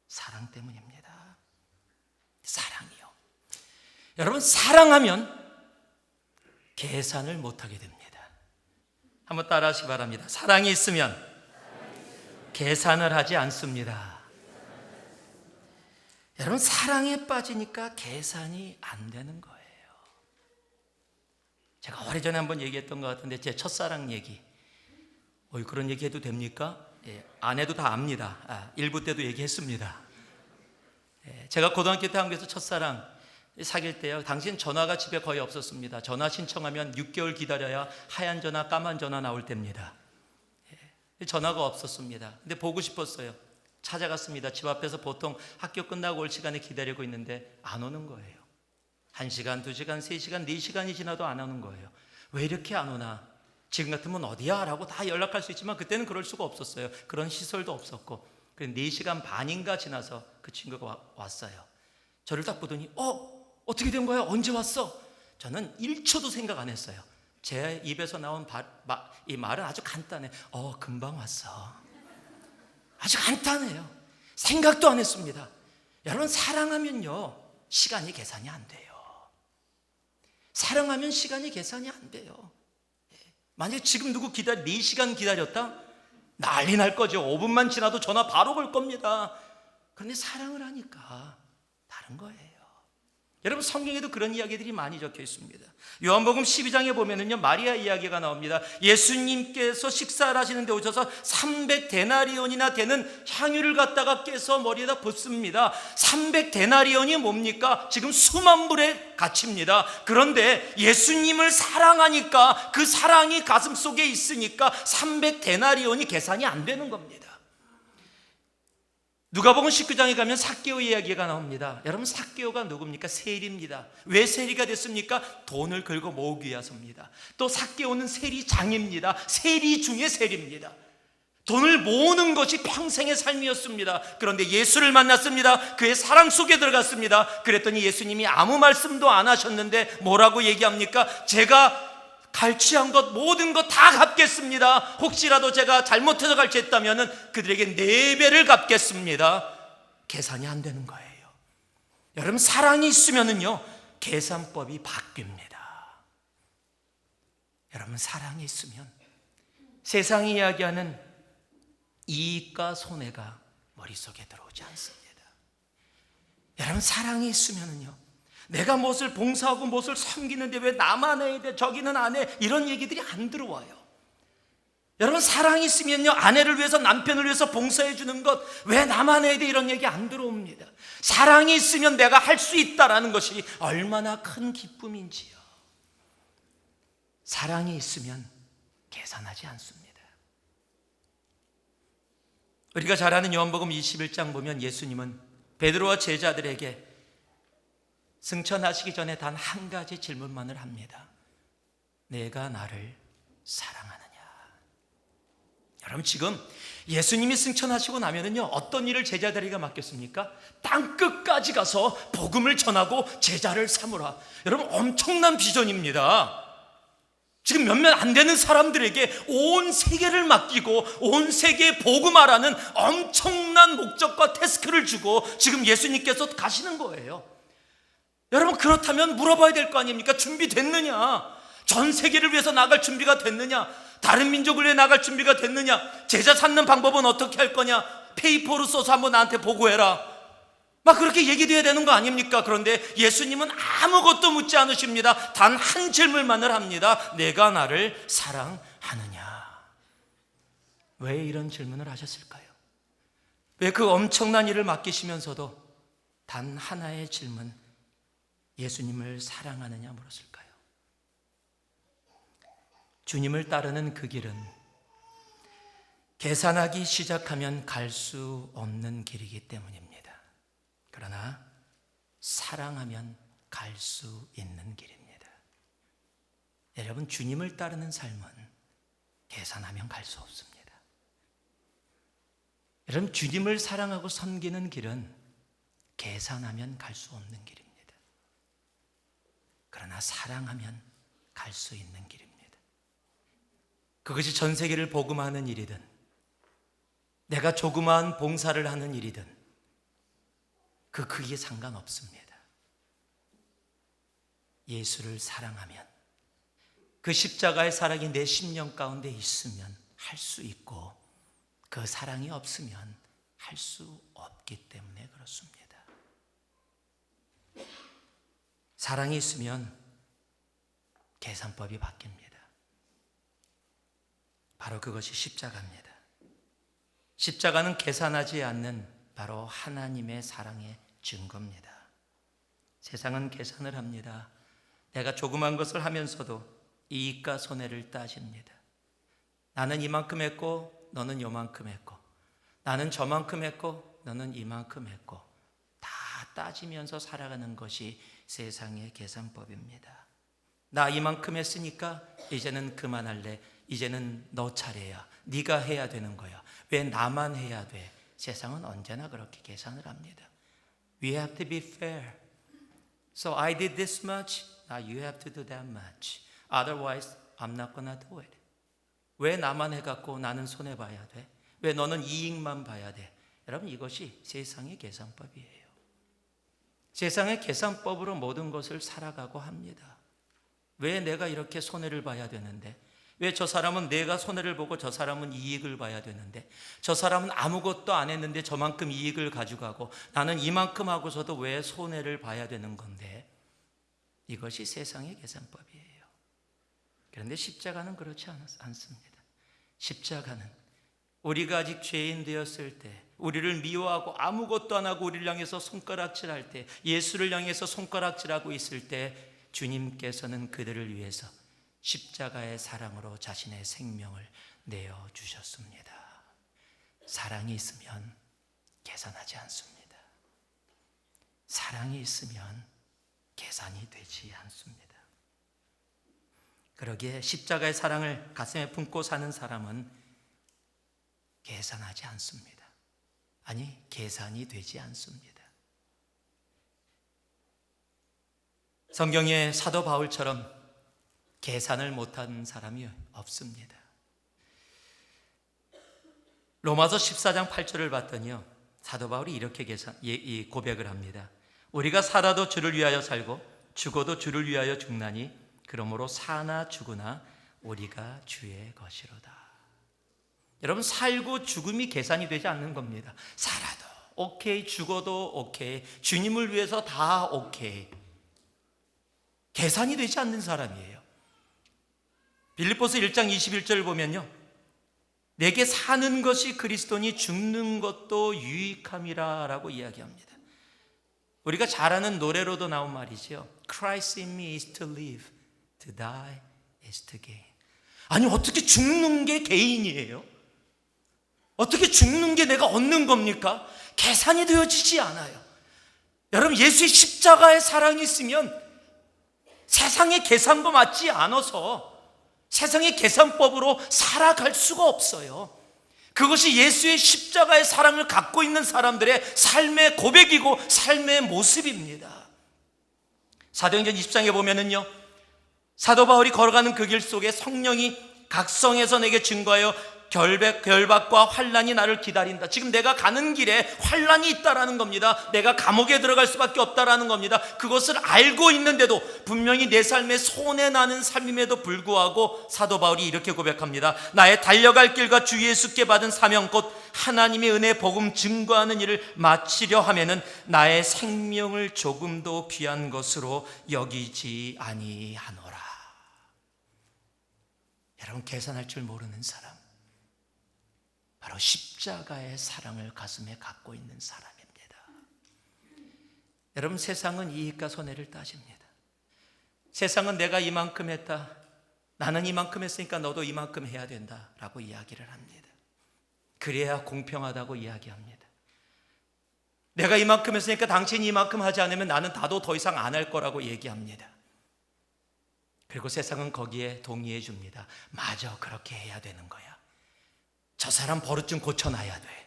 사랑 때문입니다. 사랑이요. 여러분, 사랑하면 계산을 못하게 됩니다. 한번 따라 하시기 바랍니다. 사랑이 있으면 계산을 하지 않습니다. 여러분, 사랑에 빠지니까 계산이 안 되는 거예요. 제가 오래전에 한번 얘기했던 것 같은데, 제 첫사랑 얘기. 그런 얘기 해도 됩니까? 예, 안 해도 다 압니다. 1부 때도 얘기했습니다. 제가 고등학교 때 한국에서 첫사랑 사귈 때요, 당시엔 전화가 집에 거의 없었습니다. 전화 신청하면 6개월 기다려야 하얀 전화, 까만 전화 나올 때입니다. 전화가 없었습니다. 근데 보고 싶었어요. 찾아갔습니다. 집 앞에서 보통 학교 끝나고 올 시간에 기다리고 있는데 안 오는 거예요. 1시간, 2시간, 3시간, 4시간이 지나도 안 오는 거예요. 왜 이렇게 안 오나? 지금 같으면 어디야? 라고 다 연락할 수 있지만 그때는 그럴 수가 없었어요. 그런 시설도 없었고. 그래서 4시간 반인가 지나서 그 친구가 왔어요. 저를 딱 보더니 어떻게 된 거야? 언제 왔어? 저는 1초도 생각 안 했어요. 제 입에서 나온 이 말은 아주 간단해. 금방 왔어. 아주 간단해요. 생각도 안 했습니다. 여러분, 사랑하면요, 시간이 계산이 안 돼요. 사랑하면 시간이 계산이 안 돼요. 만약에 지금 누구 4시간 기다렸다? 난리 날 거죠. 5분만 지나도 전화 바로 걸 겁니다. 그런데 사랑을 하니까 다른 거예요. 여러분, 성경에도 그런 이야기들이 많이 적혀 있습니다. 요한복음 12장에 보면은요, 마리아 이야기가 나옵니다. 예수님께서 식사를 하시는데 오셔서 300데나리온이나 되는 향유를 갖다가 깨서 머리에다 붓습니다. 300데나리온이 뭡니까? 지금 수만 불의 가치입니다. 그런데 예수님을 사랑하니까, 그 사랑이 가슴 속에 있으니까 300데나리온이 계산이 안 되는 겁니다. 누가복음 19장에 가면 삭개오 이야기가 나옵니다. 여러분, 삭개오가 누굽니까? 세리입니다. 왜 세리가 됐습니까? 돈을 긁어 모으기 위해서입니다. 또 삭개오는 세리장입니다. 세리 중에 세리입니다. 돈을 모으는 것이 평생의 삶이었습니다. 그런데 예수를 만났습니다. 그의 사랑 속에 들어갔습니다. 그랬더니 예수님이 아무 말씀도 안 하셨는데 뭐라고 얘기합니까? 제가 갈취한 것 모든 것 다 갚겠습니다. 혹시라도 제가 잘못해서 갈취했다면 그들에게 4배를 갚겠습니다. 계산이 안 되는 거예요. 여러분, 사랑이 있으면은요, 계산법이 바뀝니다. 여러분, 사랑이 있으면 세상이 이야기하는 이익과 손해가 머릿속에 들어오지 않습니다. 여러분, 사랑이 있으면은요, 내가 무엇을 봉사하고 무엇을 섬기는데 왜 나만 해야 돼? 저기는 안 해? 이런 얘기들이 안 들어와요. 여러분, 사랑이 있으면요, 아내를 위해서, 남편을 위해서 봉사해 주는 것 왜 나만 해야 돼? 이런 얘기 안 들어옵니다. 사랑이 있으면 내가 할 수 있다라는 것이 얼마나 큰 기쁨인지요. 사랑이 있으면 계산하지 않습니다. 우리가 잘 아는 요한복음 21장 보면 예수님은 베드로와 제자들에게 승천하시기 전에 단 한 가지 질문만을 합니다. 내가 나를 사랑하느냐? 여러분, 지금 예수님이 승천하시고 나면은요, 어떤 일을 제자들에게 맡겼습니까? 땅끝까지 가서 복음을 전하고 제자를 삼으라. 여러분, 엄청난 비전입니다. 지금 몇몇 안 되는 사람들에게 온 세계를 맡기고 온 세계에 복음하라는 엄청난 목적과 태스크를 주고 지금 예수님께서 가시는 거예요. 여러분, 그렇다면 물어봐야 될 거 아닙니까? 준비됐느냐? 전 세계를 위해서 나갈 준비가 됐느냐? 다른 민족을 위해 나갈 준비가 됐느냐? 제자 찾는 방법은 어떻게 할 거냐? 페이퍼로 써서 한번 나한테 보고해라. 막 그렇게 얘기돼야 되는 거 아닙니까? 그런데 예수님은 아무것도 묻지 않으십니다. 단 한 질문만을 합니다. 내가 나를 사랑하느냐? 왜 이런 질문을 하셨을까요? 왜 그 엄청난 일을 맡기시면서도 단 하나의 질문, 예수님을 사랑하느냐 물었을까요? 주님을 따르는 그 길은 계산하기 시작하면 갈 수 없는 길이기 때문입니다. 그러나 사랑하면 갈 수 있는 길입니다. 여러분, 주님을 따르는 삶은 계산하면 갈 수 없습니다. 여러분, 주님을 사랑하고 섬기는 길은 계산하면 갈 수 없는 길입니다. 그러나 사랑하면 갈 수 있는 길입니다. 그것이 전 세계를 복음하는 일이든 내가 조그마한 봉사를 하는 일이든 그 크기에 상관없습니다. 예수를 사랑하면 그 십자가의 사랑이 내 심령 가운데 있으면 할 수 있고, 그 사랑이 없으면 할 수 없기 때문에 그렇습니다. 사랑이 있으면 계산법이 바뀝니다. 바로 그것이 십자가입니다. 십자가는 계산하지 않는 바로 하나님의 사랑의 증거입니다. 세상은 계산을 합니다. 내가 조그만 것을 하면서도 이익과 손해를 따집니다. 나는 이만큼 했고 너는 요만큼 했고, 나는 저만큼 했고 너는 이만큼 했고, 다 따지면서 살아가는 것이 세상의 계산법입니다. 나 이만큼 했으니까 이제는 그만할래. 이제는 너 차례야. 네가 해야 되는 거야. 왜 나만 해야 돼? 세상은 언제나 그렇게 계산을 합니다. We have to be fair. So I did this much. Now you have to do that much. Otherwise, I'm not gonna do it. 왜 나만 해갖고 나는 손해봐야 돼? 왜 너는 이익만 봐야 돼? 여러분, 이것이 세상의 계산법이에요. 세상의 계산법으로 모든 것을 살아가고 합니다. 왜 내가 이렇게 손해를 봐야 되는데? 왜 저 사람은 내가 손해를 보고 저 사람은 이익을 봐야 되는데, 저 사람은 아무것도 안 했는데 저만큼 이익을 가져가고 나는 이만큼 하고서도 왜 손해를 봐야 되는 건데? 이것이 세상의 계산법이에요. 그런데 십자가는 그렇지 않습니다. 십자가는 우리가 아직 죄인 되었을 때, 우리를 미워하고 아무것도 안 하고 우리를 향해서 손가락질할 때, 예수를 향해서 손가락질하고 있을 때 주님께서는 그들을 위해서 십자가의 사랑으로 자신의 생명을 내어주셨습니다. 사랑이 있으면 계산하지 않습니다. 사랑이 있으면 계산이 되지 않습니다. 그러기에 십자가의 사랑을 가슴에 품고 사는 사람은 계산하지 않습니다. 아니, 계산이 되지 않습니다. 성경의 사도 바울처럼 계산을 못한 사람이 없습니다. 로마서 14장 8절을 봤더니요, 사도 바울이 이렇게 고백을 합니다. 우리가 살아도 주를 위하여 살고 죽어도 주를 위하여 죽나니 그러므로 사나 죽으나 우리가 주의 것이로다. 여러분, 살고 죽음이 계산이 되지 않는 겁니다. 살아도 오케이, 죽어도 오케이, 주님을 위해서 다 오케이. 계산이 되지 않는 사람이에요. 빌립보서 1장 21절을 보면요, 내게 사는 것이 그리스도니 죽는 것도 유익함이라 라고 이야기합니다. 우리가 잘 아는 노래로도 나온 말이죠. Christ in me is to live, to die is to gain. 아니, 어떻게 죽는 게 개인이에요? 어떻게 죽는 게 내가 얻는 겁니까? 계산이 되어지지 않아요. 여러분, 예수의 십자가의 사랑이 있으면 세상의 계산과 맞지 않아서 세상의 계산법으로 살아갈 수가 없어요. 그것이 예수의 십자가의 사랑을 갖고 있는 사람들의 삶의 고백이고 삶의 모습입니다. 사도행전 20장에 보면은요, 사도 바울이 걸어가는 그 길 속에 성령이 각성해서 내게 증거하여 결박과 환난이 나를 기다린다. 지금 내가 가는 길에 환난이 있다라는 겁니다. 내가 감옥에 들어갈 수밖에 없다라는 겁니다. 그것을 알고 있는데도, 분명히 내 삶에 손해나는 삶임에도 불구하고 사도 바울이 이렇게 고백합니다. 나의 달려갈 길과 주 예수께 받은 사명 곧 하나님의 은혜 복음 증거하는 일을 마치려 하면은 나의 생명을 조금도 귀한 것으로 여기지 아니하노라. 여러분, 계산할 줄 모르는 사람, 바로 십자가의 사랑을 가슴에 갖고 있는 사람입니다. 여러분, 세상은 이익과 손해를 따집니다. 세상은 내가 이만큼 했다, 나는 이만큼 했으니까 너도 이만큼 해야 된다라고 이야기를 합니다. 그래야 공평하다고 이야기합니다. 내가 이만큼 했으니까 당신이 이만큼 하지 않으면 나는 나도 더 이상 안 할 거라고 얘기합니다. 그리고 세상은 거기에 동의해 줍니다. 맞아, 그렇게 해야 되는 거야. 저 사람 버릇 좀 고쳐놔야 돼.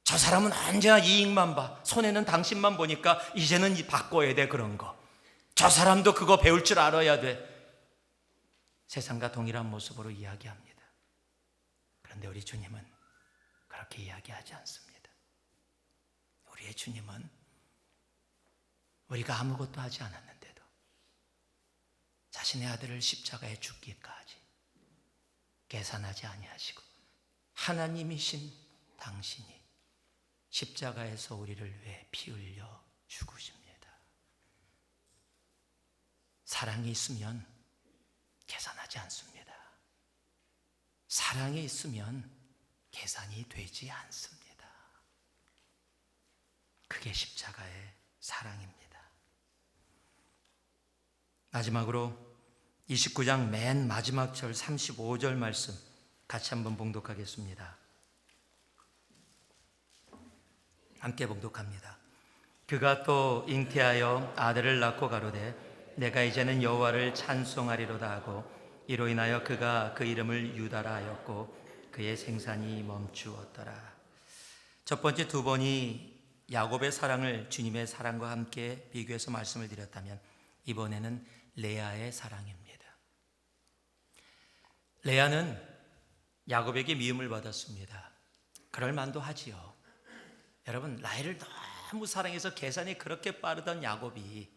저 사람은 언제나 이익만 봐. 손해는 당신만 보니까 이제는 바꿔야 돼, 그런 거. 저 사람도 그거 배울 줄 알아야 돼. 세상과 동일한 모습으로 이야기합니다. 그런데 우리 주님은 그렇게 이야기하지 않습니다. 우리의 주님은 우리가 아무것도 하지 않았는데도 자신의 아들을 십자가에 죽기까지 계산하지 아니하시고 하나님이신 당신이 십자가에서 우리를 위해 피 흘려 죽으십니다. 사랑이 있으면 계산하지 않습니다. 사랑이 있으면 계산이 되지 않습니다. 그게 십자가의 사랑입니다. 마지막으로 29장 맨 마지막 절 35절 말씀 같이 한번 봉독하겠습니다. 함께 봉독합니다. 그가 또 잉태하여 아들을 낳고 가로되 내가 이제는 여호와를 찬송하리로다 하고 이로 인하여 그가 그 이름을 유다라 하였고 그의 생산이 멈추었더라. 첫 번째 두 번이 야곱의 사랑을 주님의 사랑과 함께 비교해서 말씀을 드렸다면 이번에는 레아의 사랑입니다. 레아는 야곱에게 미움을 받았습니다. 그럴 만도 하지요. 여러분, 라헬을 너무 사랑해서 계산이 그렇게 빠르던 야곱이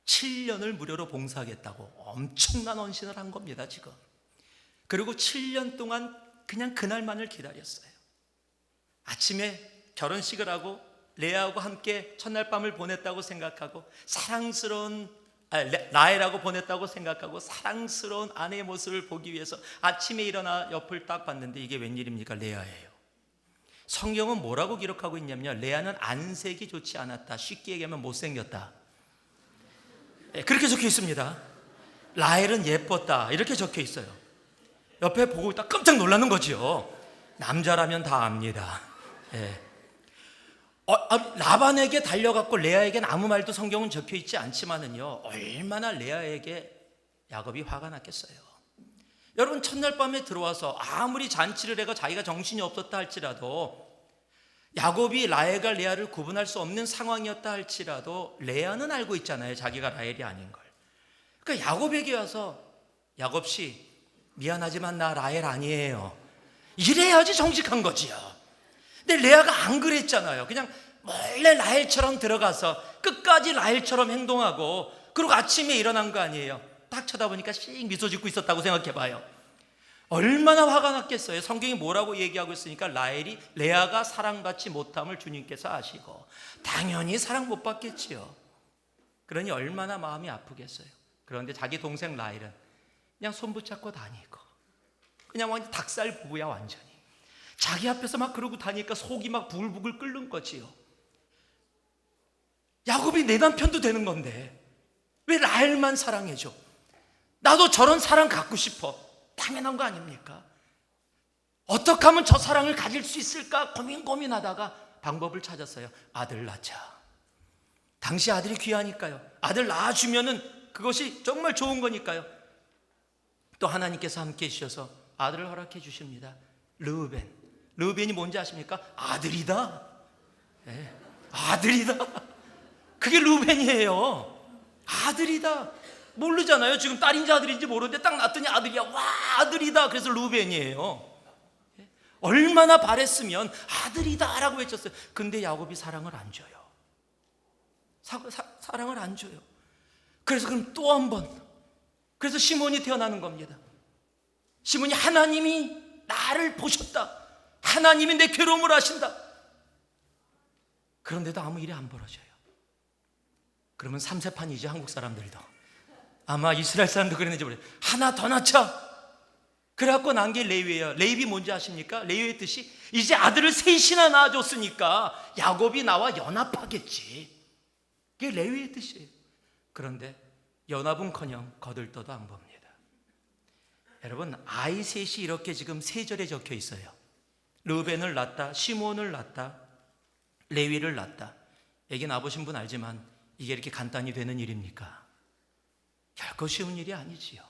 7년을 무료로 봉사하겠다고 엄청난 헌신을 한 겁니다, 지금. 그리고 7년 동안 그냥 그날만을 기다렸어요. 아침에 결혼식을 하고 레아하고 함께 첫날 밤을 보냈다고 생각하고 라헬하고 보냈다고 생각하고 사랑스러운 아내의 모습을 보기 위해서 아침에 일어나 옆을 딱 봤는데 이게 웬일입니까? 레아예요. 성경은 뭐라고 기록하고 있냐면요, 레아는 안색이 좋지 않았다, 쉽게 얘기하면 못생겼다, 그렇게 적혀 있습니다. 라헬은 예뻤다, 이렇게 적혀 있어요. 옆에 보고 있다 깜짝 놀라는 거지요. 남자라면 다 압니다. 라반에게 달려갔고 레아에게는 아무 말도 성경은 적혀 있지 않지만은요, 얼마나 레아에게 야곱이 화가 났겠어요. 여러분, 첫날 밤에 들어와서 아무리 잔치를 해가 자기가 정신이 없었다 할지라도, 야곱이 라헬과 레아를 구분할 수 없는 상황이었다 할지라도 레아는 알고 있잖아요, 자기가 라헬이 아닌 걸. 그러니까 야곱에게 와서 야곱씨 미안하지만 나 라헬 아니에요, 이래야지 정직한 거지요. 근데 레아가 안 그랬잖아요. 그냥 몰래 라헬처럼 들어가서 끝까지 라헬처럼 행동하고, 그리고 아침에 일어난 거 아니에요. 딱 쳐다보니까 씩 미소 짓고 있었다고 생각해봐요. 얼마나 화가 났겠어요. 성경이 뭐라고 얘기하고 있으니까 레아가 사랑받지 못함을 주님께서 아시고 당연히 사랑 못 받겠지요. 그러니 얼마나 마음이 아프겠어요. 그런데 자기 동생 라헬은 그냥 손 붙잡고 다니고 그냥 완전 닭살 부부야, 완전히. 자기 앞에서 막 그러고 다니니까 속이 막 부글부글 끓는 거지요. 야곱이 내 남편도 되는 건데 왜 라헬만 사랑해줘? 나도 저런 사랑 갖고 싶어. 당연한 거 아닙니까? 어떻게 하면 저 사랑을 가질 수 있을까 고민하다가 방법을 찾았어요. 아들 낳자. 당시 아들이 귀하니까요. 아들 낳아주면은 그것이 정말 좋은 거니까요. 또 하나님께서 함께 해주셔서 아들을 허락해 주십니다. 르우벤이 뭔지 아십니까? 아들이다. 네, 아들이다. 그게 르우벤이에요. 아들이다. 모르잖아요. 지금 딸인지 아들인지 모르는데 딱 낳았더니 아들이야. 와, 아들이다. 그래서 르우벤이에요. 얼마나 바랬으면 아들이다 라고 외쳤어요. 근데 야곱이 사랑을 안 줘요. 사랑을 안 줘요. 그래서 그럼 또 한 번, 그래서 시몬이 태어나는 겁니다. 시몬이 하나님이 나를 보셨다, 하나님이 내 괴로움을 아신다. 그런데도 아무 일이 안 벌어져요. 그러면 삼세판이죠. 한국 사람들도 아마 이스라엘 사람도 그랬는지 모르겠어요. 하나 더 낳자. 그래갖고 난 게 레위예요. 레위 뭔지 아십니까? 레위의 뜻이 이제 아들을 셋이나 낳아줬으니까 야곱이 나와 연합하겠지. 그게 레위의 뜻이에요. 그런데 연합은커녕 거들떠도 안 봅니다. 여러분, 아이 셋이 이렇게 지금 3절에 적혀 있어요. 르벤을 낳았다, 시몬을 낳았다, 레위를 낳았다. 애기 낳아보신 분 알지만 이게 이렇게 간단히 되는 일입니까? 결코 쉬운 일이 아니지요.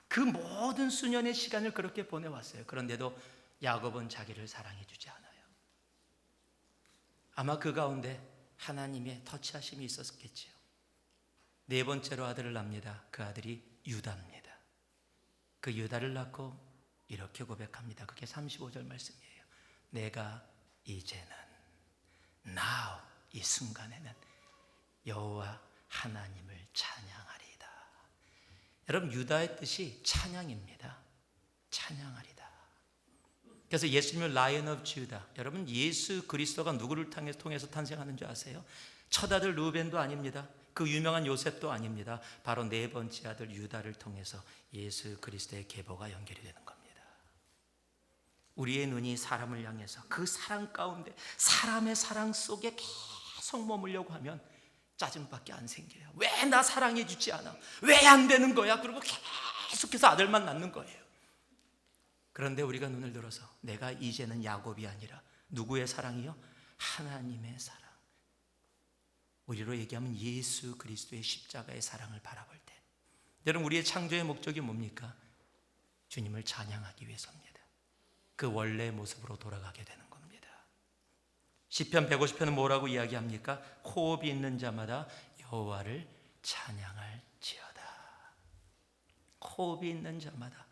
그 모든 수년의 시간을 그렇게 보내왔어요. 그런데도 야곱은 자기를 사랑해주지 않아요. 아마 그 가운데 하나님의 터치하심이 있었겠지요. 4번째로 아들을 낳습니다. 그 아들이 유다입니다. 그 유다를 낳고 이렇게 고백합니다. 그게 35절 말씀이에요. 내가 이제는 now 이 순간에는 여호와 하나님을 찬양하리이다. 여러분, 유다의 뜻이 찬양입니다. 찬양하리다. 그래서 예수님을 라이언 오브 주다. 여러분, 예수 그리스도가 누구를 통해서 탄생하는 줄 아세요? 첫 아들 루벤도 아닙니다. 그 유명한 요셉도 아닙니다. 바로 4번째 아들 유다를 통해서 예수 그리스도의 계보가 연결이 되는 겁니다. 우리의 눈이 사람을 향해서 그 사랑 가운데 사람의 사랑 속에 계속 머물려고 하면 짜증밖에 안 생겨요. 왜 나 사랑해 주지 않아? 왜 안 되는 거야? 그리고 계속해서 아들만 낳는 거예요. 그런데 우리가 눈을 들어서 내가 이제는 야곱이 아니라 누구의 사랑이요? 하나님의 사랑. 우리로 얘기하면 예수 그리스도의 십자가의 사랑을 바라볼 때, 여러분, 우리의 창조의 목적이 뭡니까? 주님을 찬양하기 위해서입니다. 그 원래 모습으로 돌아가게 되는 겁니다. 시편 150편은 뭐라고 이야기합니까? 호흡이 있는 자마다 여호와를 찬양할지어다. 호흡이 있는 자마다.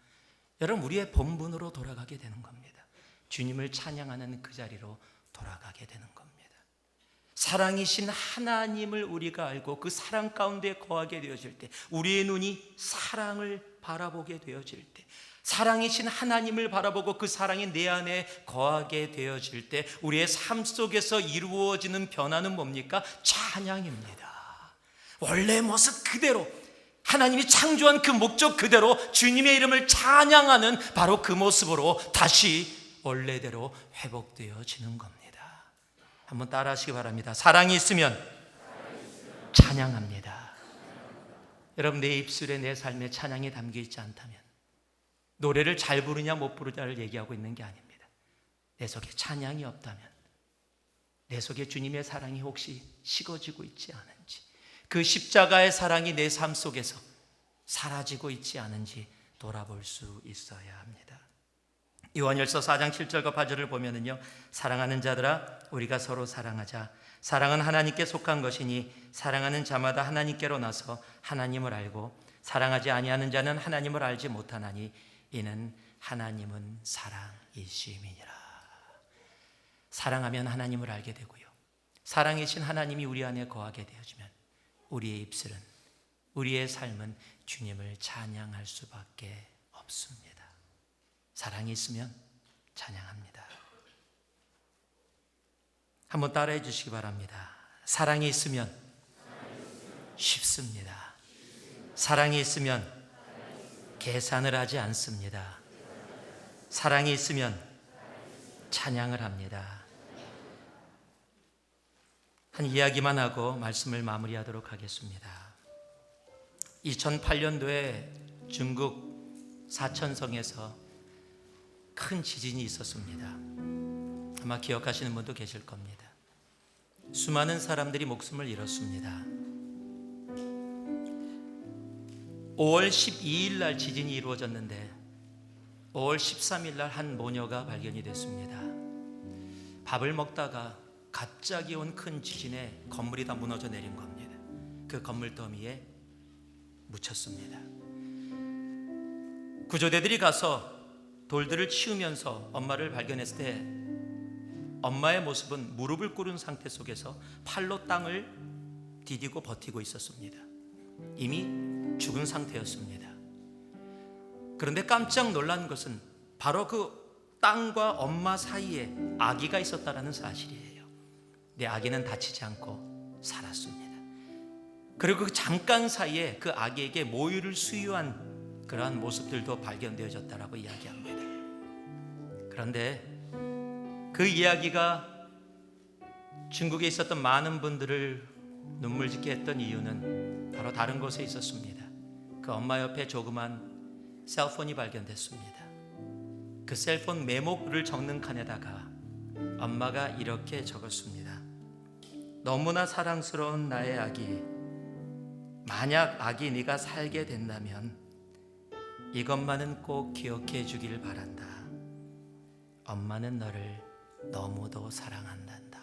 여러분, 우리의 본분으로 돌아가게 되는 겁니다. 주님을 찬양하는 그 자리로 돌아가게 되는 겁니다. 사랑이신 하나님을 우리가 알고 그 사랑 가운데 거하게 되어질 때, 우리의 눈이 사랑을 바라보게 되어질 때, 사랑이신 하나님을 바라보고 그 사랑이 내 안에 거하게 되어질 때, 우리의 삶 속에서 이루어지는 변화는 뭡니까? 찬양입니다. 원래 모습 그대로, 하나님이 창조한 그 목적 그대로 주님의 이름을 찬양하는 바로 그 모습으로 다시 원래대로 회복되어지는 겁니다. 한번 따라 하시기 바랍니다. 사랑이 있으면 찬양합니다. 여러분, 내 입술에 내 삶에 찬양이 담겨 있지 않다면, 노래를 잘 부르냐 못 부르냐를 얘기하고 있는 게 아닙니다. 내 속에 찬양이 없다면, 내 속에 주님의 사랑이 혹시 식어지고 있지 않은지, 그 십자가의 사랑이 내 삶 속에서 사라지고 있지 않은지 돌아볼 수 있어야 합니다. 요한일서 4장 7절과 8절을 보면은요, 사랑하는 자들아 우리가 서로 사랑하자. 사랑은 하나님께 속한 것이니 사랑하는 자마다 하나님께로 나서 하나님을 알고 사랑하지 아니하는 자는 하나님을 알지 못하나니 이는 하나님은 사랑이심이니라. 사랑하면 하나님을 알게 되고요, 사랑이신 하나님이 우리 안에 거하게 되어지면 우리의 입술은, 우리의 삶은 주님을 찬양할 수밖에 없습니다. 사랑이 있으면 찬양합니다. 한번 따라해 주시기 바랍니다. 사랑이 있으면 쉽습니다. 사랑이 있으면 계산을 하지 않습니다. 사랑이 있으면 찬양을 합니다. 한 이야기만 하고 말씀을 마무리하도록 하겠습니다. 2008년도에 중국 사천성에서 큰 지진이 있었습니다. 아마 기억하시는 분도 계실 겁니다. 수많은 사람들이 목숨을 잃었습니다. 5월 12일 날 지진이 이루어졌는데 5월 13일 날 한 모녀가 발견이 됐습니다. 밥을 먹다가 갑자기 온 큰 지진에 건물이 다 무너져 내린 겁니다. 그 건물 더미에 묻혔습니다. 구조대들이 가서 돌들을 치우면서 엄마를 발견했을 때 엄마의 모습은 무릎을 꿇은 상태 속에서 팔로 땅을 디디고 버티고 있었습니다. 이미 죽은 상태였습니다. 그런데 깜짝 놀란 것은 바로 그 땅과 엄마 사이에 아기가 있었다는 사실이에요. 내 아기는 다치지 않고 살았습니다. 그리고 그 잠깐 사이에 그 아기에게 모유를 수유한 그러한 모습들도 발견되어졌다라고 이야기합니다. 그런데 그 이야기가 중국에 있었던 많은 분들을 눈물 짓게 했던 이유는 바로 다른 곳에 있었습니다. 그 엄마 옆에 조그만 셀폰이 발견됐습니다. 그 셀폰 메모를 적는 칸에다가 엄마가 이렇게 적었습니다. 너무나 사랑스러운 나의 아기, 만약 아기 네가 살게 된다면 이것만은 꼭 기억해 주길 바란다. 엄마는 너를 너무도 사랑한단다.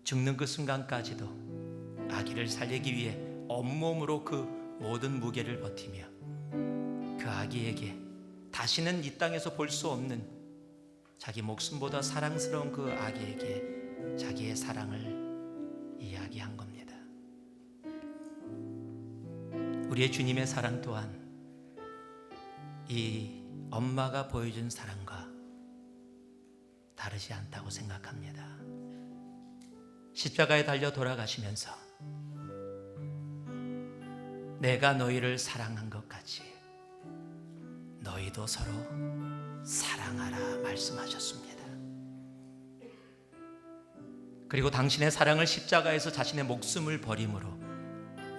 죽는 그 순간까지도 아기를 살리기 위해 온몸으로 그 모든 무게를 버티며 그 아기에게 다시는 이 땅에서 볼 수 없는 자기 목숨보다 사랑스러운 그 아기에게 자기의 사랑을 이야기한 겁니다. 우리의 주님의 사랑 또한 이 엄마가 보여준 사랑과 다르지 않다고 생각합니다. 십자가에 달려 돌아가시면서 내가 너희를 사랑한 것 같이 너희도 서로 사랑하라 말씀하셨습니다. 그리고 당신의 사랑을 십자가에서 자신의 목숨을 버림으로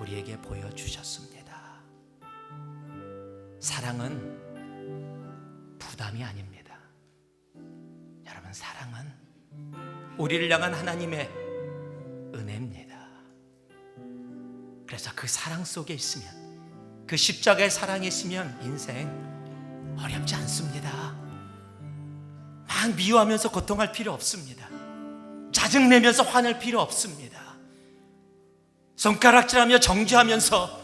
우리에게 보여주셨습니다. 사랑은 부담이 아닙니다. 여러분, 사랑은 우리를 향한 하나님의 은혜입니다. 그래서 그 사랑 속에 있으면, 그 십자가의 사랑이 있으면 인생 어렵지 않습니다. 막 미워하면서 고통할 필요 없습니다. 짜증내면서 화낼 필요 없습니다. 손가락질하며 정죄하면서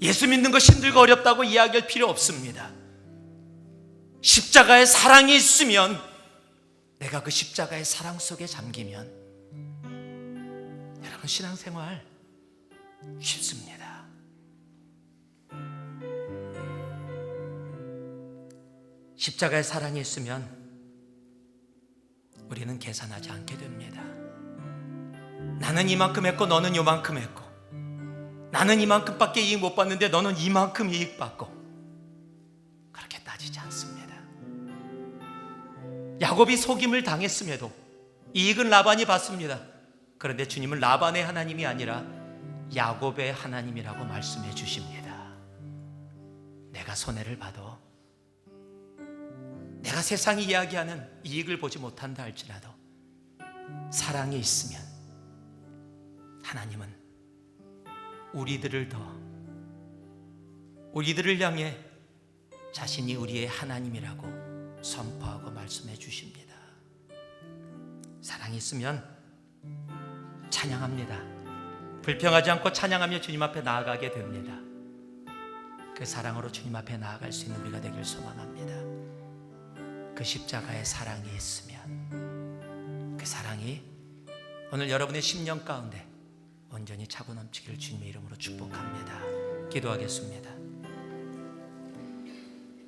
예수 믿는 거 힘들고 어렵다고 이야기할 필요 없습니다. 십자가의 사랑이 있으면, 내가 그 십자가의 사랑 속에 잠기면 여러분, 신앙생활 쉽습니다. 십자가의 사랑이 있으면 우리는 계산하지 않게 됩니다. 나는 이만큼 했고 너는 요만큼 했고, 나는 이만큼밖에 이익 못 받는데 너는 이만큼 이익 받고, 그렇게 따지지 않습니다. 야곱이 속임을 당했음에도 이익은 라반이 받습니다. 그런데 주님은 라반의 하나님이 아니라 야곱의 하나님이라고 말씀해 주십니다. 내가 손해를 봐도, 내가 세상이 이야기하는 이익을 보지 못한다 할지라도 사랑이 있으면 하나님은 우리들을 향해 자신이 우리의 하나님이라고 선포하고 말씀해 주십니다. 사랑이 있으면 찬양합니다. 불평하지 않고 찬양하며 주님 앞에 나아가게 됩니다. 그 사랑으로 주님 앞에 나아갈 수 있는 우리가 되길 소망합니다. 그 십자가의 사랑이 있으면, 그 사랑이 오늘 여러분의 심령 가운데 온전히 차고 넘치기를 주님의 이름으로 축복합니다. 기도하겠습니다.